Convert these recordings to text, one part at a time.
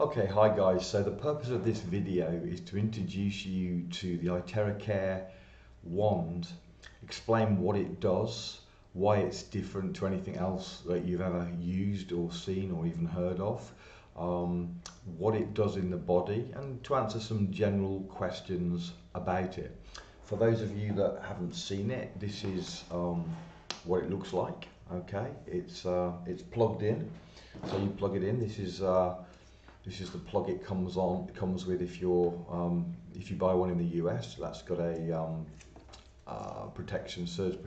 Okay, hi guys. So the purpose of this video is to introduce you to the Iteracare wand, explain what it does, why it's different to anything else that you've ever used or seen or even heard of, what it does in the body, and to answer some general questions about it. For those of you that haven't seen it, this is what it looks like. Okay, it's plugged in, so you plug it in. This is the plug it comes on. It comes with if you buy one in the US. That's got a protection surge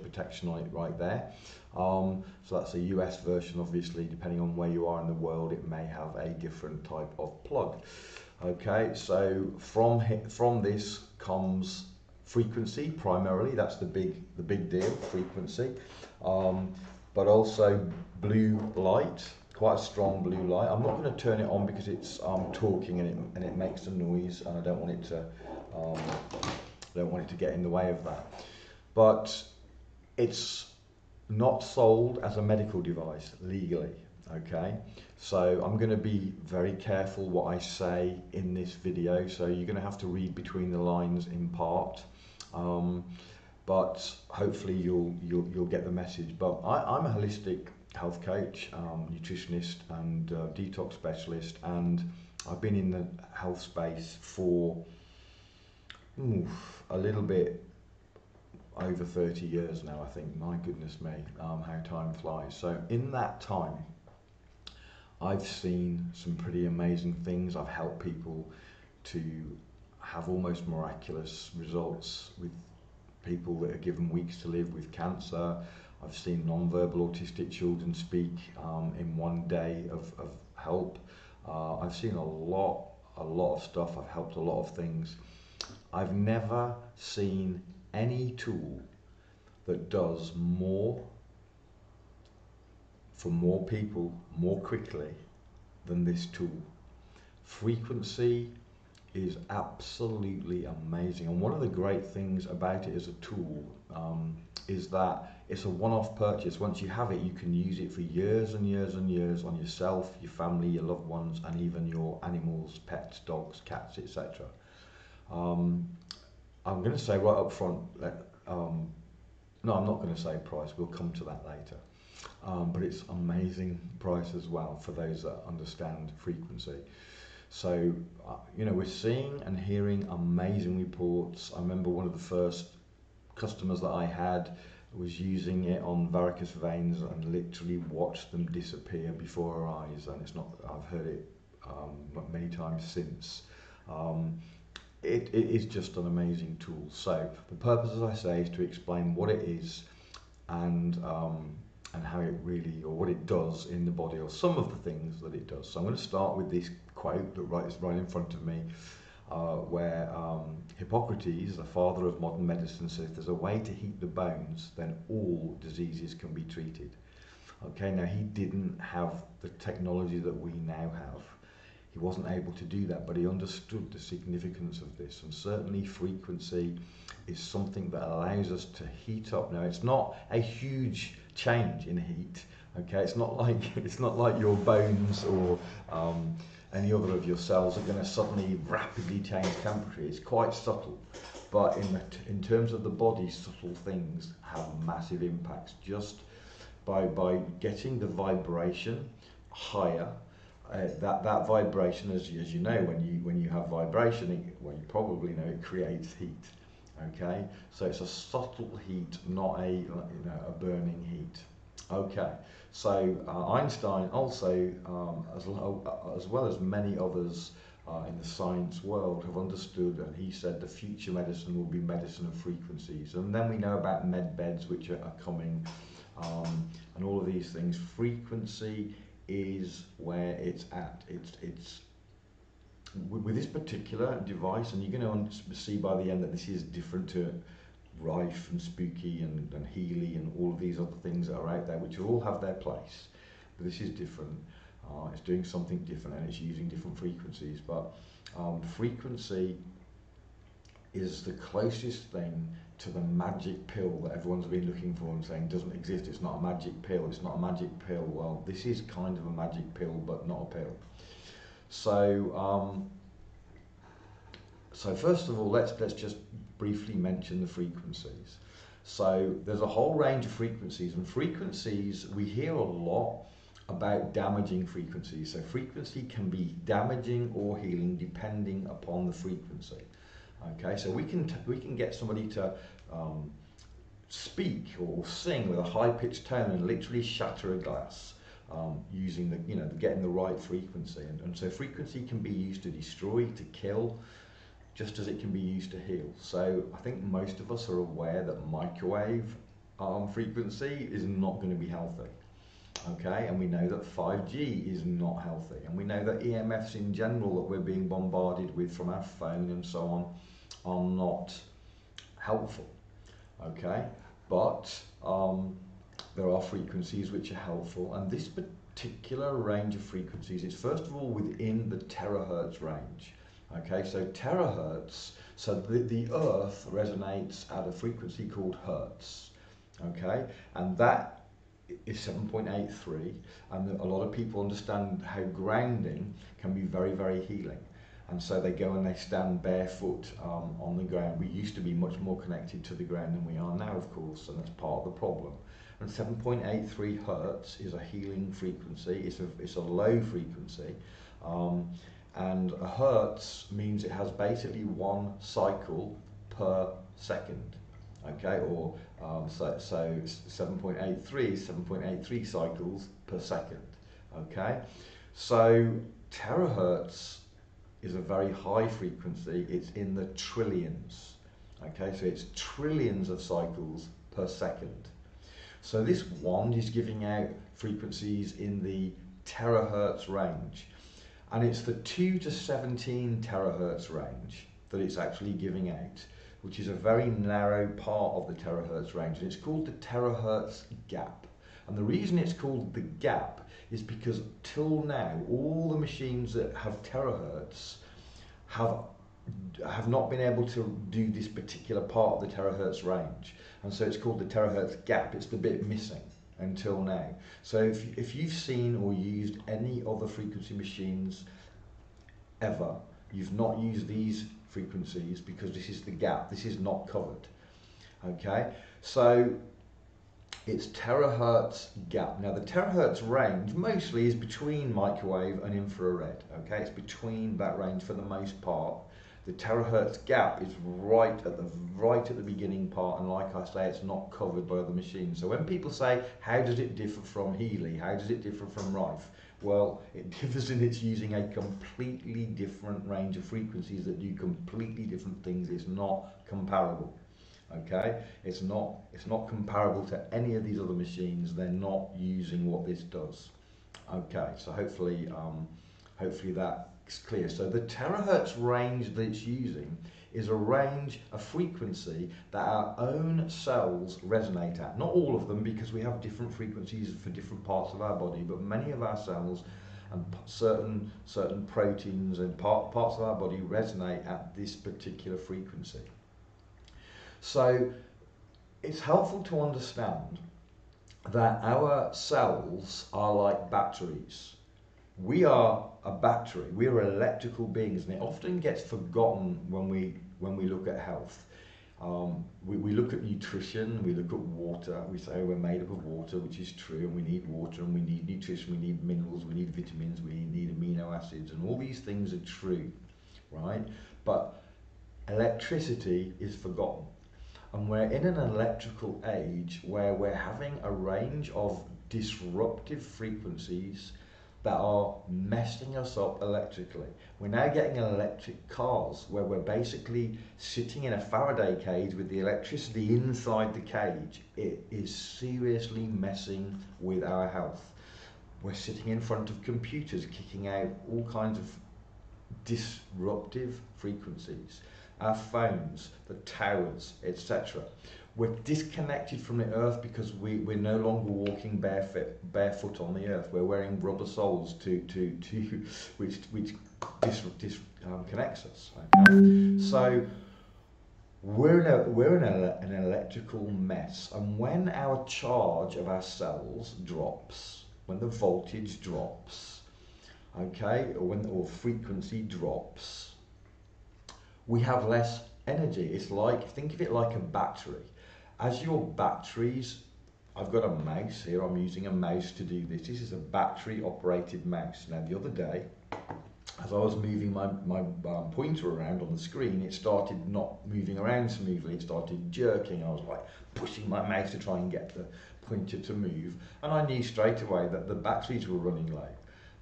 protection on it right there. So that's a US version. Obviously, depending on where you are in the world, it may have a different type of plug. Okay, so from this comes frequency primarily. That's the big deal, frequency, but also blue light. Quite a strong blue light. I'm not going to turn it on because it's talking and it makes a noise, and I don't want it to get in the way of that. But it's not sold as a medical device legally. Okay, so I'm going to be very careful what I say in this video. So you're going to have to read between the lines in part. But hopefully you'll get the message. But I'm a holistic health coach, nutritionist, and detox specialist, and I've been in the health space for a little bit over 30 years now, I think. My goodness me, how time flies. So in that time, I've seen some pretty amazing things. I've helped people to have almost miraculous results with people that are given weeks to live with cancer. I've seen non-verbal autistic children speak in one day of help. I've seen a lot of stuff. I've helped a lot of things. I've never seen any tool that does more for more people more quickly than this tool. Frequency is absolutely amazing, and one of the great things about it as a tool is that it's a one-off purchase. Once you have it, you can use it for years and years and years on yourself, your family, your loved ones, and even your animals, pets, dogs, cats, etc. I'm going to say right up front, no, I'm not going to say price, we'll come to that later. But it's amazing price as well for those that understand frequency. So, we're seeing and hearing amazing reports. I remember one of the first customers that I had was using it on varicose veins and literally watched them disappear before our eyes. And I've heard it many times since. It is just an amazing tool. So the purpose, as I say, is to explain what it is and how it really, or what it does in the body, or some of the things that it does. So I'm going to start with this quote that is right in front of me, where Hippocrates, the father of modern medicine, says there's a way to heat the bones, then all diseases can be treated. Okay, now he didn't have the technology that we now have. He wasn't able to do that, but he understood the significance of this, and certainly frequency is something that allows us to heat up. Now, it's not a huge change in heat. Okay, it's not like your bones or any other of your cells are going to suddenly rapidly change temperature. It's quite subtle, but in terms of the body, subtle things have massive impacts just by getting the vibration higher. That vibration, as you know, when you have vibration, you probably know it creates heat. Okay, so it's a subtle heat, not a burning heat. Okay, so Einstein also, as well as many others in the science world, have understood, and he said the future medicine will be medicine of frequencies. And then we know about med beds, which are coming, and all of these things. Frequency is where it's at. It's with this particular device, and you're going to see by the end that this is different to Rife and Spooky and Healy and all of these other things that are out there, which all have their place, but this is different. It's doing something different, and it's using different frequencies. But frequency is the closest thing to the magic pill that everyone's been looking for and saying doesn't exist. It's not a magic pill. It's not a magic pill. Well, this is kind of a magic pill, but not a pill. So, so first of all, let's just briefly mention the frequencies. So there's a whole range of frequencies, and frequencies, we hear a lot about damaging frequencies. So frequency can be damaging or healing depending upon the frequency. Okay, so we can get somebody to speak or sing with a high-pitched tone and literally shatter a glass using getting the right frequency. And so frequency can be used to destroy, to kill, just as it can be used to heal. So I think most of us are aware that microwave frequency is not going to be healthy. Okay, and we know that 5G is not healthy, and we know that EMFs in general that we're being bombarded with from our phone and so on are not helpful. Okay, but there are frequencies which are helpful, and this particular range of frequencies is first of all within the terahertz range. Okay, so terahertz, so the earth resonates at a frequency called hertz. Okay, and that is 7.83, and a lot of people understand how grounding can be very, very healing. And so they go and they stand barefoot on the ground. We used to be much more connected to the ground than we are now, of course, and that's part of the problem. And 7.83 hertz is a healing frequency. It's a low frequency. And a hertz means it has basically one cycle per second. Okay, or so 7.83 is 7.83 cycles per second. Okay, so terahertz is a very high frequency. It's in the trillions. Okay, so it's trillions of cycles per second. So this wand is giving out frequencies in the terahertz range, and it's the 2 to 17 terahertz range that it's actually giving out, which is a very narrow part of the terahertz range, and it's called the terahertz gap. And the reason it's called the gap is because till now all the machines that have terahertz have not been able to do this particular part of the terahertz range, and so it's called the terahertz gap. It's the bit missing until now. So if you've seen or used any other frequency machines ever, you've not used these frequencies because this is the gap. This is not covered. Okay, so it's terahertz gap. Now the terahertz range mostly is between microwave and infrared. Okay, it's between that range for the most part. The terahertz gap is right at the beginning part, and like I say, it's not covered by other machines. So when people say, how does it differ from Healy? How does it differ from Rife? Well, it differs in it's using a completely different range of frequencies that do completely different things. It's not comparable. Okay, it's not comparable to any of these other machines. They're not using what this does. Okay, so hopefully that's clear. So the terahertz range that it's using is a frequency that our own cells resonate at. Not all of them, because we have different frequencies for different parts of our body, but many of our cells and certain proteins and parts of our body resonate at this particular frequency. So it's helpful to understand that our cells are like batteries. We are a battery. We are electrical beings, and it often gets forgotten when we look at health. We look at nutrition, we look at water, we say we're made up of water, which is true, and we need water, and we need nutrition, we need minerals, we need vitamins, we need amino acids, and all these things are true, right? But electricity is forgotten. And we're in an electrical age where we're having a range of disruptive frequencies that are messing us up electrically. We're now getting electric cars where we're basically sitting in a Faraday cage with the electricity inside the cage. It is seriously messing with our health. We're sitting in front of computers kicking out all kinds of disruptive frequencies. Our phones, the towers, etc. We're disconnected from the earth because we're no longer walking barefoot on the earth. We're wearing rubber soles which connects us. Okay? So we're in an electrical mess, and when our charge of our cells drops, when the voltage drops, okay, or frequency drops, we have less energy. It's like, think of it like a battery. As your batteries, I've got a mouse here, I'm using a mouse to do this. This is a battery operated mouse. Now the other day, as I was moving my pointer around on the screen, it started not moving around smoothly. It started jerking. I was like pushing my mouse to try and get the pointer to move, and I knew straight away that the batteries were running low,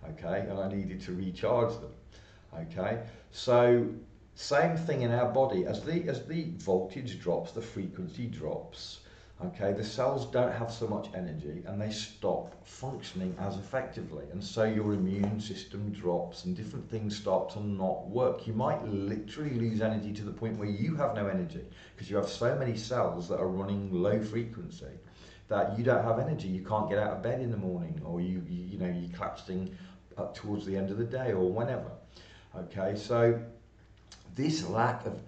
okay, and I needed to recharge them, okay. So same thing in our body. As the voltage drops, the frequency drops, okay, the cells don't have so much energy and they stop functioning as effectively, and so your immune system drops and different things start to not work. You might literally lose energy to the point where you have no energy because you have so many cells that are running low frequency that you don't have energy. You can't get out of bed in the morning, or you know, you're collapsing up towards the end of the day or whenever, okay. So this lack of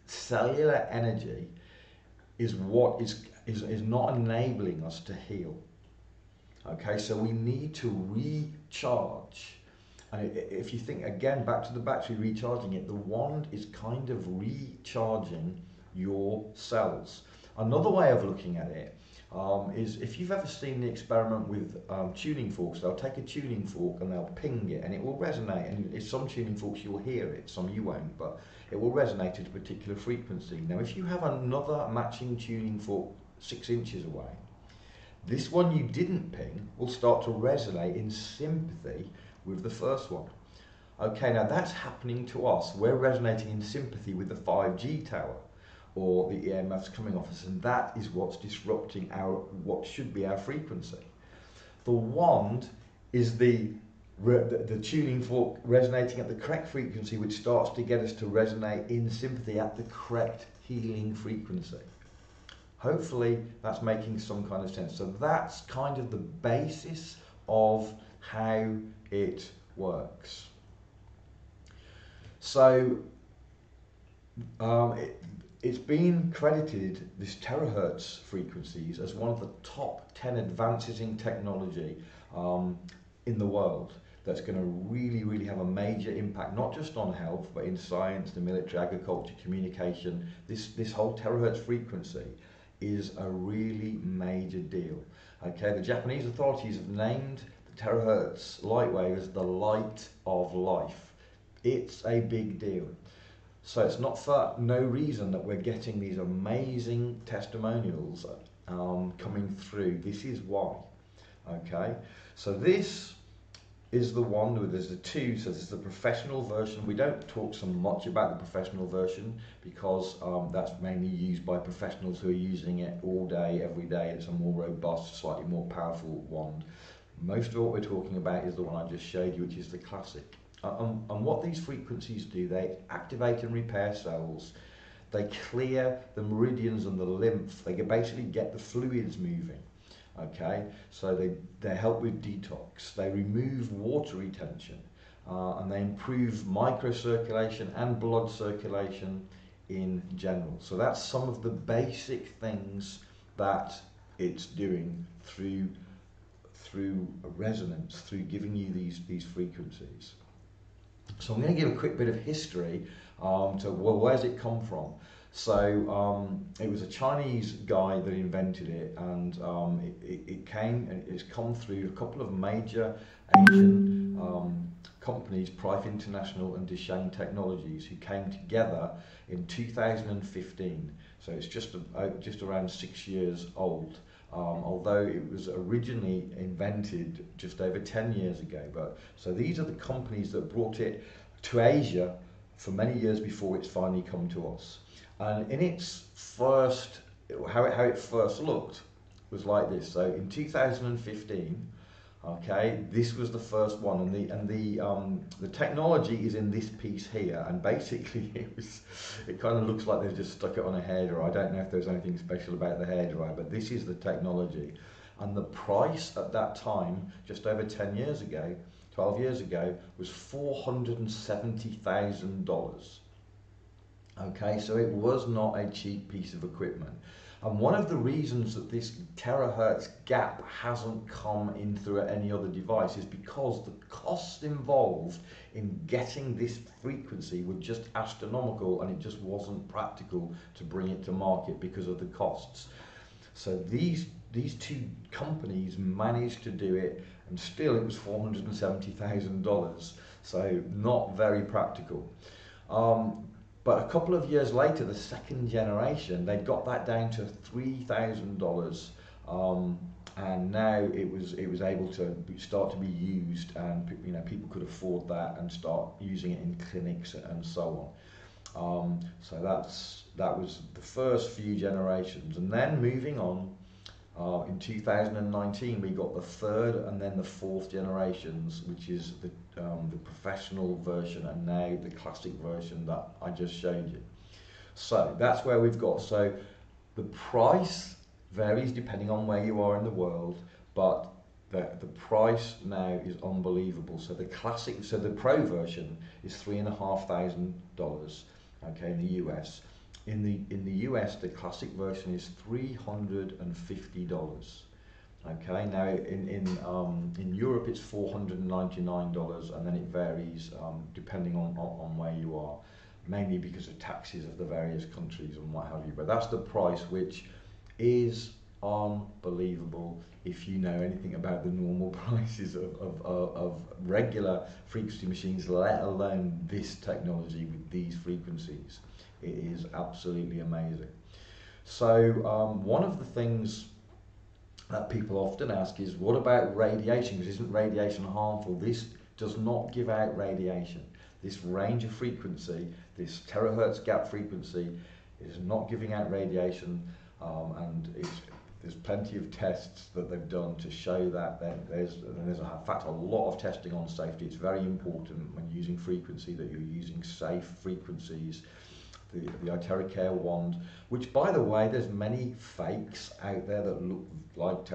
cellular energy is what is not enabling us to heal. Okay, so we need to recharge. And if you think again back to the battery recharging it, the wand is kind of recharging your cells. Another way of looking at it is, if you've ever seen the experiment with tuning forks, they'll take a tuning fork and they'll ping it and it will resonate, and some tuning forks you'll hear it, some you won't, but it will resonate at a particular frequency. Now if you have another matching tuning fork 6 inches away, this one you didn't ping will start to resonate in sympathy with the first one. Okay, now that's happening to us. We're resonating in sympathy with the 5G tower, or the EMFs coming off us, and that is what's disrupting what should be our frequency. The wand is the tuning fork resonating at the correct frequency, which starts to get us to resonate in sympathy at the correct healing frequency. Hopefully that's making some kind of sense. So that's kind of the basis of how it works. So it's been credited, this terahertz frequencies, as one of the top 10 advances in technology in the world that's going to really have a major impact, not just on health, but in science, the military, agriculture, communication. This whole terahertz frequency is a really major deal. Okay, the Japanese authorities have named the terahertz light wave as the light of life. It's a big deal. So it's not for no reason that we're getting these amazing testimonials coming through. This is why. Okay, so this is the one where there's the two. So this is the professional version. We don't talk so much about the professional version because that's mainly used by professionals who are using it all day, every day. It's a more robust, slightly more powerful wand. Most of what we're talking about is the one I just showed you, which is the classic. And what these frequencies do, they activate and repair cells. They clear the meridians and the lymph. They basically get the fluids moving. Okay, so they help with detox. They remove water retention, and they improve microcirculation and blood circulation in general. So that's some of the basic things that it's doing through resonance, through giving you these frequencies. So I'm going to give a quick bit of history to, well, where's it come from? So it was a Chinese guy that invented it, and it's come through a couple of major Asian companies, Prife International and Dishang Technologies, who came together in 2015. So it's just around 6 years old. Although it was originally invented just over 10 years ago. But so these are the companies that brought it to Asia for many years before it's finally come to us. And in its first, how it first looked was like this. So in 2015, okay, this was the first one, and the technology is in this piece here, and basically it kind of looks like they've just stuck it on a hairdryer. I don't know if there's anything special about the hairdryer, but this is the technology. And the price at that time, just over 10 years ago, 12 years ago, was $470,000. Okay, so it was not a cheap piece of equipment. And one of the reasons that this terahertz gap hasn't come in through any other device is because the costs involved in getting this frequency were just astronomical, and it just wasn't practical to bring it to market because of the costs. So these two companies managed to do it, and still it was $470,000. So not very practical. But a couple of years later, the second generation, they got that down to $3,000, and now it was able to start to be used, and people could afford that and start using it in clinics and so on. So that was the first few generations, and then moving on. In 2019, we got the third and then the fourth generations, which is the professional version, and now the classic version that I just showed you. So that's where we've got. So the price varies depending on where you are in the world, but the price now is unbelievable. So the classic, so the pro version is $3,500, okay, in the US. In the US, the classic version is $350. Okay, now in Europe it's $499, and then it varies depending on where you are, mainly because of taxes of the various countries and what have you. But that's the price, which is unbelievable if you know anything about the normal prices of regular frequency machines, let alone this technology with these frequencies. It is absolutely amazing. So one of the things that people often ask is, what about radiation? Because isn't radiation harmful? This does not give out radiation. This range of frequency, this terahertz gap frequency, is not giving out radiation, and there's plenty of tests that they've done to show that. There's in fact a lot of testing on safety. It's very important when using frequency that you're using safe frequencies. The Iteracare wand, which, by the way, there's many fakes out there that look like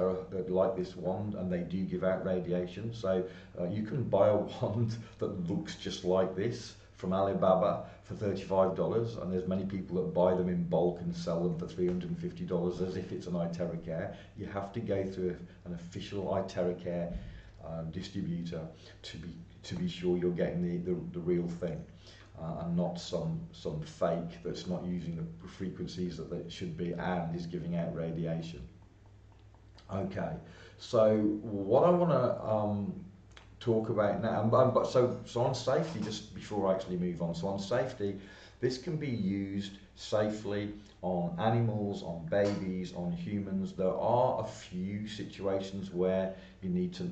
this wand, and they do give out radiation. So you can buy a wand that looks just like this from Alibaba for $35, and there's many people that buy them in bulk and sell them for $350 as if it's an Iteracare. You have to go through an official Iteracare distributor to be sure you're getting the real thing. And not some fake that's not using the frequencies that it should be and is giving out radiation. Okay, so what I want to talk about now, so on safety, just before I actually move on, so on safety, this can be used safely on animals, on babies, on humans. There are a few situations where you need to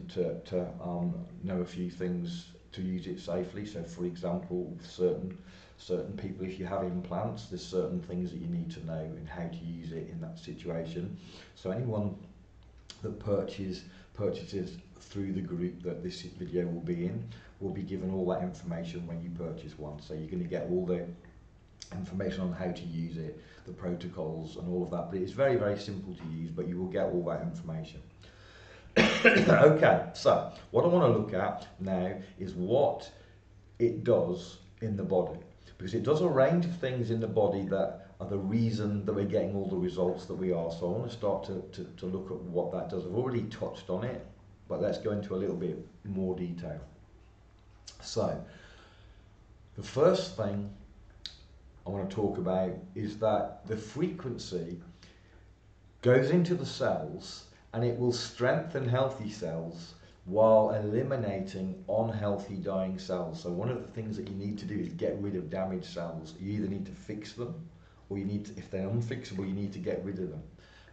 know a few things to use it safely. So for example, certain people, if you have implants, there's certain things that you need to know in how to use it in that situation. So anyone that purchases through the group that this video will be in will be given all that information when you purchase one. So you're going to get all the information on how to use it, the protocols and all of that. But it's very, very simple to use, but you will get all that information. Okay, so what I want to look at now is what it does in the body, because it does a range of things in the body that are the reason that we're getting all the results that we are. So I want to start to look at what that does. I've already touched on it, but let's go into a little bit more detail. So the first thing I want to talk about is that the frequency goes into the cells, and it will strengthen healthy cells while eliminating unhealthy dying cells. So one of the things that you need to do is get rid of damaged cells. You either need to fix them, or you need to, if they're unfixable, you need to get rid of them.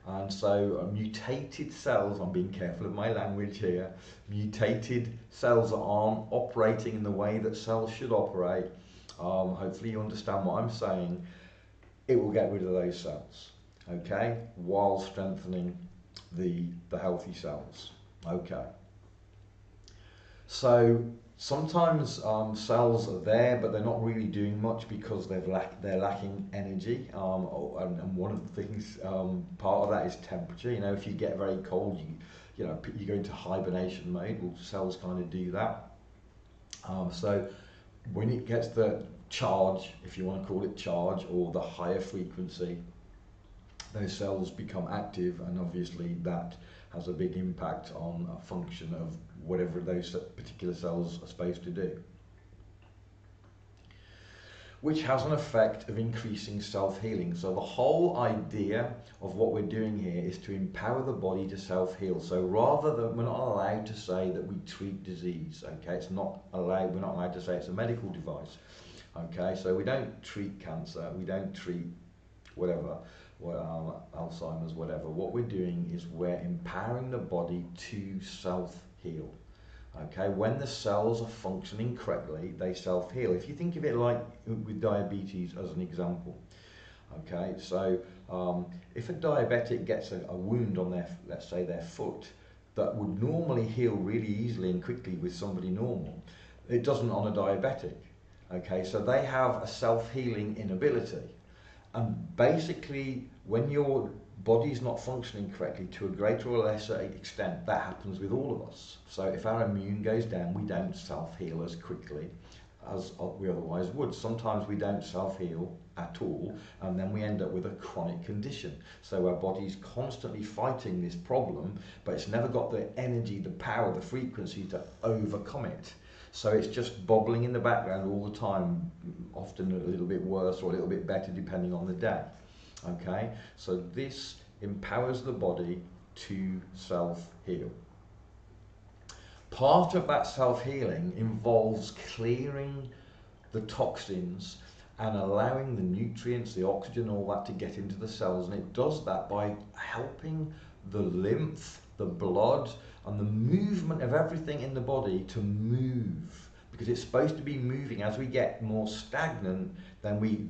And so mutated cells, I'm being careful of my language here, mutated cells that aren't operating in the way that cells should operate, hopefully you understand what I'm saying, it will get rid of those cells, okay, while strengthening the healthy cells. Okay, so sometimes cells are there, but they're not really doing much because they're lacking energy, and one of the things, part of that is temperature. You know, if you get very cold, you go into hibernation mode. Well, cells kind of do that. So when it gets the charge, if you want to call it charge, or the higher frequency, those cells become active, and obviously that has a big impact on a function of whatever those particular cells are supposed to do, which has an effect of increasing self-healing. So the whole idea of what we're doing here is to empower the body to self-heal. So rather than, we're not allowed to say that we treat disease, okay? It's not allowed, we're not allowed to say it's a medical device, okay? So we don't treat cancer, we don't treat whatever, Alzheimer's, whatever. What we're doing is we're empowering the body to self-heal. Okay, when the cells are functioning correctly, they self-heal. If you think of it like with diabetes as an example, okay, so if a diabetic gets a wound on their, let's say their foot, that would normally heal really easily and quickly with somebody normal, it doesn't on a diabetic. Okay, so they have a self-healing inability. And basically, when your body's not functioning correctly to a greater or lesser extent, that happens with all of us. So if our immune goes down, we don't self-heal as quickly as we otherwise would. Sometimes we don't self-heal at all, and then we end up with a chronic condition. So our body's constantly fighting this problem, but it's never got the energy, the power, the frequency to overcome it. So it's just bobbling in the background all the time, often a little bit worse or a little bit better depending on the day. Okay, so this empowers the body to self-heal. Part of that self-healing involves clearing the toxins and allowing the nutrients, the oxygen, all that to get into the cells, and it does that by helping the lymph, the blood, and the movement of everything in the body to move, because it's supposed to be moving. As we get more stagnant, then we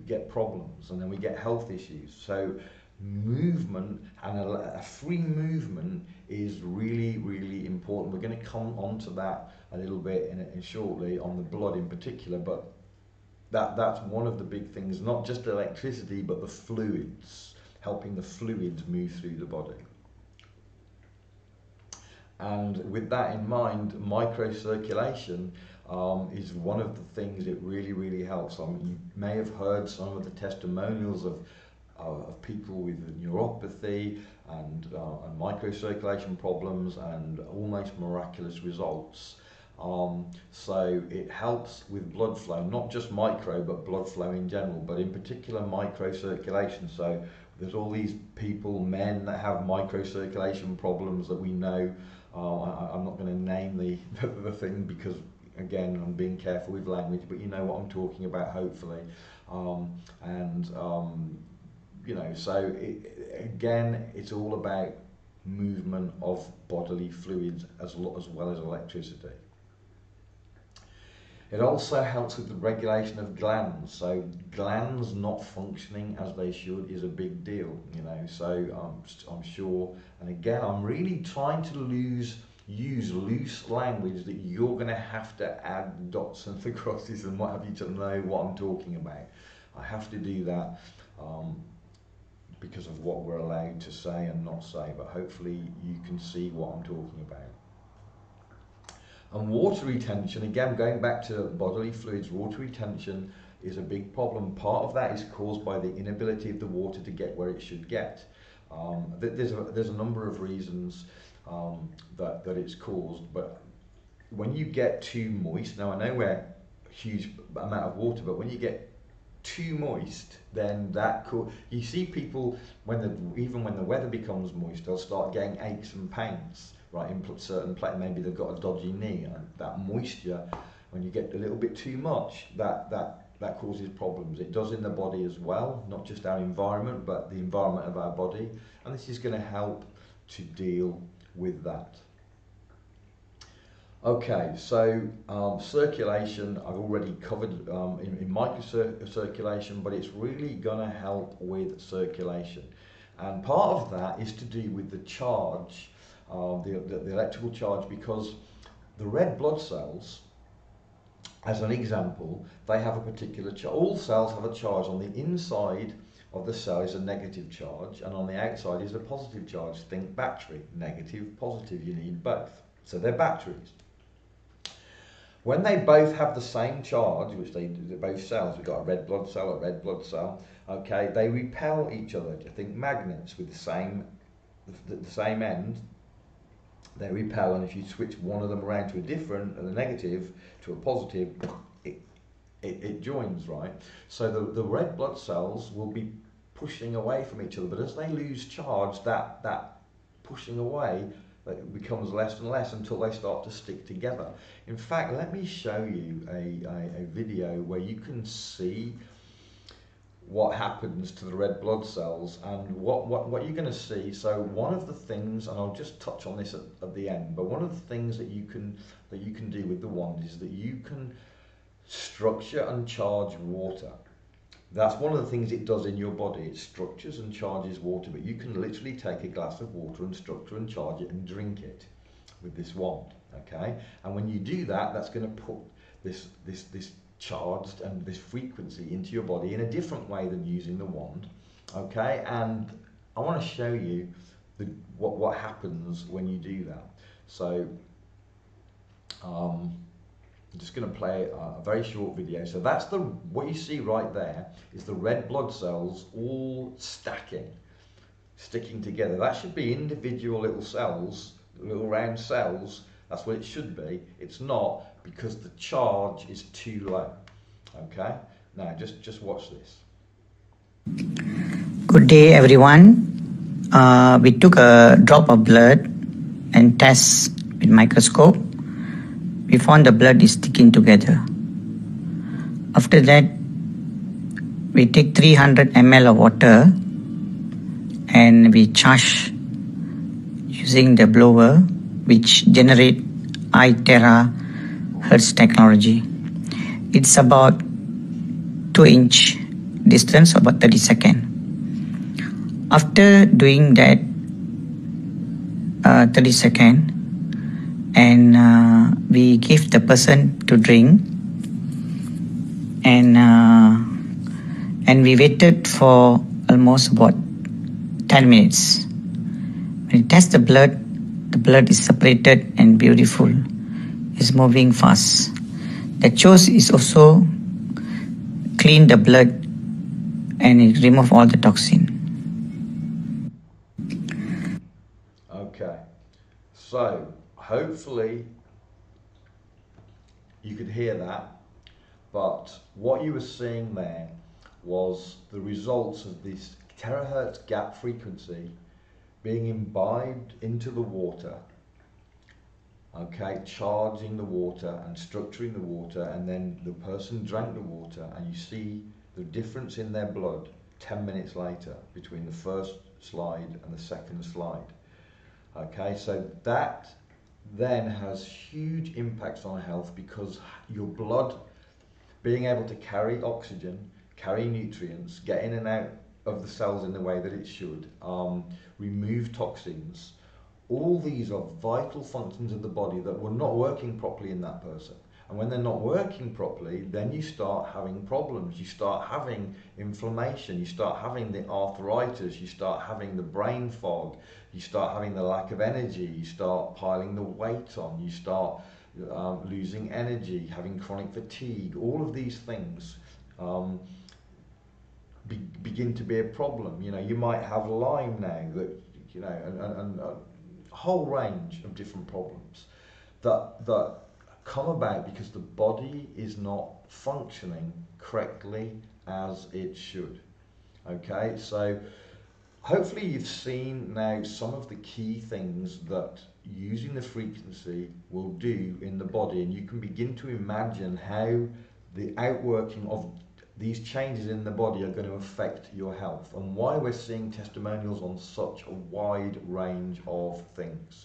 get problems, and then we get health issues. So movement and a free movement is really, really important. We're going to come on to that a little bit in shortly, on the blood in particular, but that's one of the big things, not just electricity, but the fluids, helping the fluids move through the body. And with that in mind, microcirculation is one of the things that really, really helps. You may have heard some of the testimonials of people with neuropathy and microcirculation problems, and almost miraculous results. So it helps with blood flow, not just micro, but blood flow in general, but in particular microcirculation. So there's all these people, men, that have microcirculation problems that we know. I'm not going to name the thing because, again, I'm being careful with language, but you know what I'm talking about, hopefully. You know, so again, it's all about movement of bodily fluids as well as electricity. It also helps with the regulation of glands. So glands not functioning as they should is a big deal, you know. So I'm sure, and again, I'm really trying to use loose language that you're going to have to add dots and the crosses and what have you to know what I'm talking about. I have to do that because of what we're allowed to say and not say, but hopefully you can see what I'm talking about. And water retention, again, going back to bodily fluids, water retention is a big problem. Part of that is caused by the inability of the water to get where it should get. There's a number of reasons that it's caused, but when you get too moist, now I know we're a huge amount of water, but when you get too moist, then you see people even when the weather becomes moist, they'll start getting aches and pains, right, in certain places. Maybe they've got a dodgy knee, and that moisture, when you get a little bit too much, that causes problems. It does in the body as well, not just our environment, but the environment of our body, and this is going to help to deal with that. Okay, so circulation I've already covered in microcirculation, but it's really going to help with circulation, and part of that is to do with the charge, the electrical charge, because the red blood cells, as an example, they have a particular charge. All cells have a charge. On the inside of the cell is a negative charge, and on the outside is a positive charge. Think battery, negative, positive, you need both. So they're batteries. When they both have the same charge, which they're both cells, we've got a red blood cell, a red blood cell, okay, they repel each other. I think magnets with the same end, they repel, and if you switch one of them around to a different, and a negative to a positive, it joins, right? So the red blood cells will be pushing away from each other, but as they lose charge, that pushing away becomes less and less until they start to stick together. In fact, let me show you a video where you can see what happens to the red blood cells and what you're going to see. So one of the things, and I'll just touch on this at the end, but one of the things that you can do with the wand is that you can structure and charge water. That's one of the things it does in your body. It structures and charges water, but you can literally take a glass of water and structure and charge it and drink it with this wand, okay? And when you do that, that's going to put this charged and this frequency into your body in a different way than using the wand, okay? And I want to show you what happens when you do that. So I'm just going to play a very short video. So that's what you see right there is the red blood cells all sticking together. That should be individual little cells, little round cells. That's what it should be. It's not, because the charge is too low. Okay, now just watch this. Good day, everyone. We took a drop of blood and test with microscope. We found the blood is sticking together. After that, we take 300 ml of water and we charge using the blower, which generate Iteracare technology. It's about 2-inch distance, about 30 seconds. After doing that 30 seconds, and we give the person to drink, and we waited for almost about 10 minutes. When you test the blood is separated and beautiful. It's moving fast. The chose is also clean the blood and it remove all the toxin. Okay, so hopefully you could hear that, but what you were seeing there was the results of this terahertz gap frequency being imbibed into the water, okay, charging the water and structuring the water, and then the person drank the water, and you see the difference in their blood 10 minutes later between the first slide and the second slide. Okay, so that then has huge impacts on health, because your blood being able to carry oxygen, carry nutrients, get in and out of the cells in the way that it should, remove toxins, all these are vital functions of the body that were not working properly in that person. And when they're not working properly, then you start having problems. You start having inflammation, you start having the arthritis, you start having the brain fog, you start having the lack of energy, you start piling the weight on, you start losing energy, having chronic fatigue. All of these things begin to be a problem. You know, you might have Lyme now, that, you know, and a whole range of different problems that come about because the body is not functioning correctly as it should. Okay, so hopefully you've seen now some of the key things that using the frequency will do in the body, and you can begin to imagine how the outworking of these changes in the body are going to affect your health, and why we're seeing testimonials on such a wide range of things.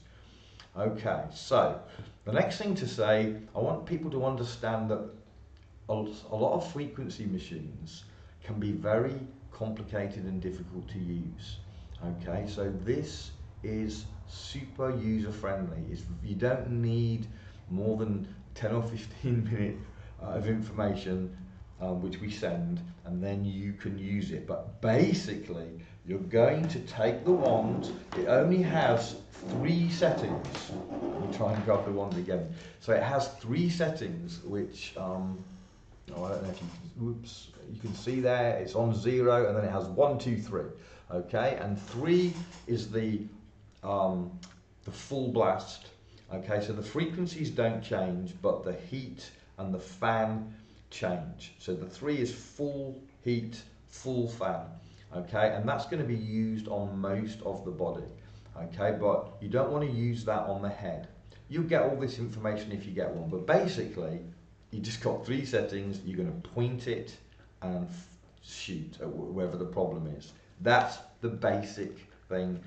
Okay, so the next thing to say, I want people to understand that a lot of frequency machines can be very complicated and difficult to use. Okay, so this is super user friendly. You don't need more than 10 or 15 minutes of information which we send, and then you can use it. But basically, you're going to take the wand. It only has 3 settings. Let me try and grab the wand again. So it has 3 settings, which oh, I don't know if you can, whoops, you can see there. It's on 0, and then it has 1, 2, 3. Okay, and 3 is the full blast. Okay, so the frequencies don't change, but the heat and the fan change. So the 3 is full heat, full fan. Okay, and that's going to be used on most of the body. Okay, but you don't want to use that on the head. You'll get all this information if you get one, but basically you just got 3 settings. You're going to point it and shoot at wherever the problem is. That's the basic thing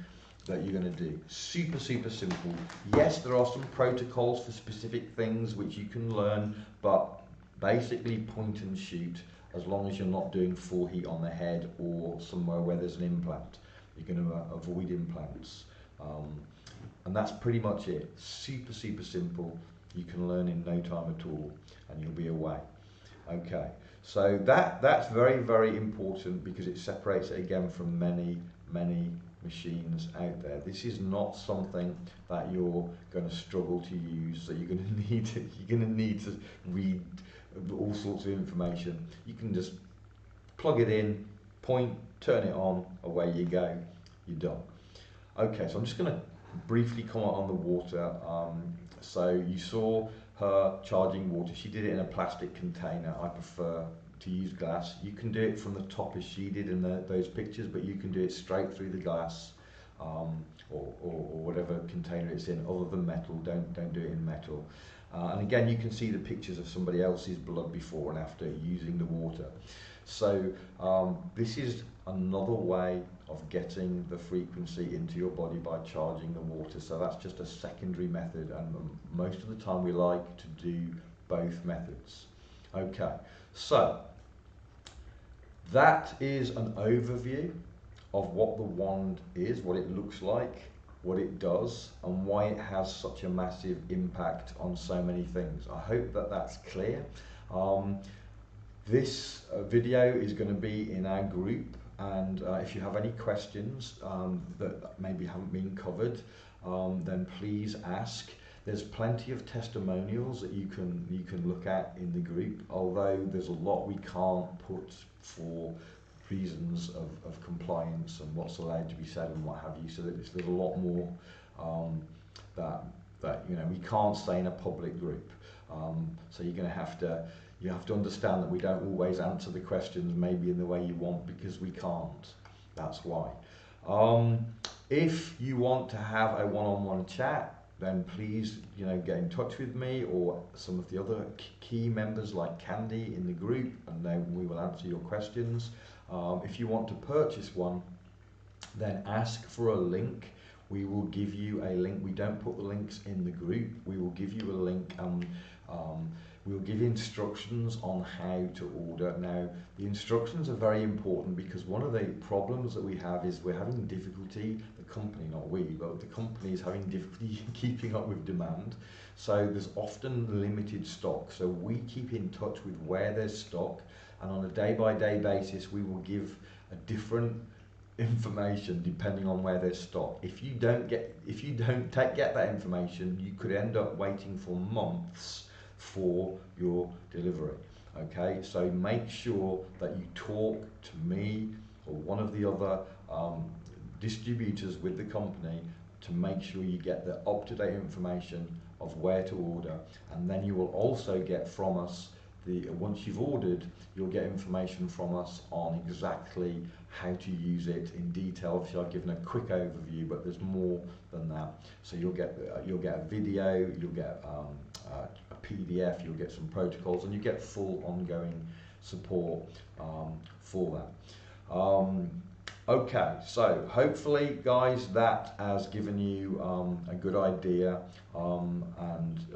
that you're going to do. Super, super simple. Yes, there are some protocols for specific things which you can learn, but basically point and shoot, as long as you're not doing full heat on the head or somewhere where there's an implant. You're going to avoid implants. And that's pretty much it. Super, super simple. You can learn in no time at all, and you'll be away. Okay, so that's very, very important, because it separates it again from many, many machines out there. This is not something that you're going to struggle to use. So you're going to need to read all sorts of information. You can just plug it in, point, turn it on, away you go. You're done. Okay, so I'm just going to briefly comment on the water. So you saw her charging water. She did it in a plastic container. I prefer to use glass. You can do it from the top as she did in those pictures, but you can do it straight through the glass, or whatever container it's in, other than metal. Don't do it in metal. And again, you can see the pictures of somebody else's blood before and after using the water. So this is another way of getting the frequency into your body by charging the water. So that's just a secondary method, and most of the time we like to do both methods. Okay, so that is an overview of what the wand is, what it looks like, what it does, and why it has such a massive impact on so many things. I hope that that's clear. This video is going to be in our group, and if you have any questions that maybe haven't been covered, then please ask. There's plenty of testimonials that you can look at in the group, although there's a lot we can't put for reasons of compliance and what's allowed to be said and what have you. So there's a lot more that we can't say in a public group. So you're going to have to understand that we don't always answer the questions maybe in the way you want, because we can't. That's why. If you want to have a one-on-one chat, then please get in touch with me or some of the other key members like Candy in the group, and then we will answer your questions. If you want to purchase one, then ask for a link. We will give you a link. We don't put the links in the group. We will give you a link, and we'll give instructions on how to order. Now, the instructions are very important, because one of the problems that we have is we're having difficulty, the company, not we, but the company is having difficulty keeping up with demand. So there's often limited stock. So we keep in touch with where there's stock, and on a day-by-day basis, we will give a different information depending on where there's stock. If you don't get that information, you could end up waiting for months for your delivery. Okay, so make sure that you talk to me or one of the other distributors with the company to make sure you get the up-to-date information of where to order, and then you will also get from us once you've ordered, you'll get information from us on exactly how to use it in detail. Obviously, I've given a quick overview, but there's more than that. So you'll get a video, you'll get a PDF, you'll get some protocols, and you get full ongoing support for that. Okay, so hopefully, guys, that has given you a good idea. And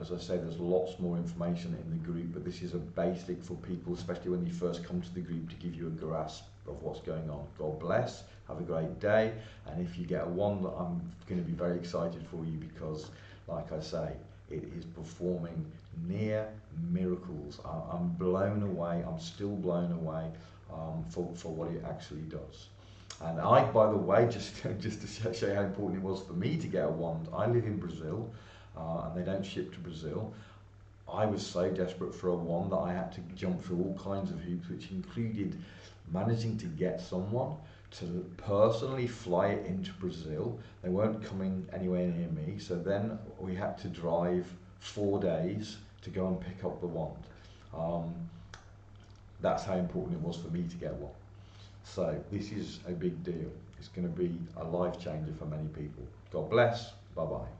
as I say, there's lots more information in the group, but this is a basic for people, especially when you first come to the group, to give you a grasp of what's going on. God bless, have a great day, and if you get a one, I'm going to be very excited for you, because, like I say, it is performing near miracles. I'm blown away. I'm still blown away for what it actually does. And I, by the way, just to show you how important it was for me to get a wand, I live in Brazil, and they don't ship to Brazil. I was so desperate for a wand that I had to jump through all kinds of hoops, which included managing to get someone to personally fly it into Brazil. They weren't coming anywhere near me, so then we had to drive 4 days to go and pick up the wand. That's how important it was for me to get one. So this is a big deal. It's going to be a life changer for many people. God bless. Bye bye.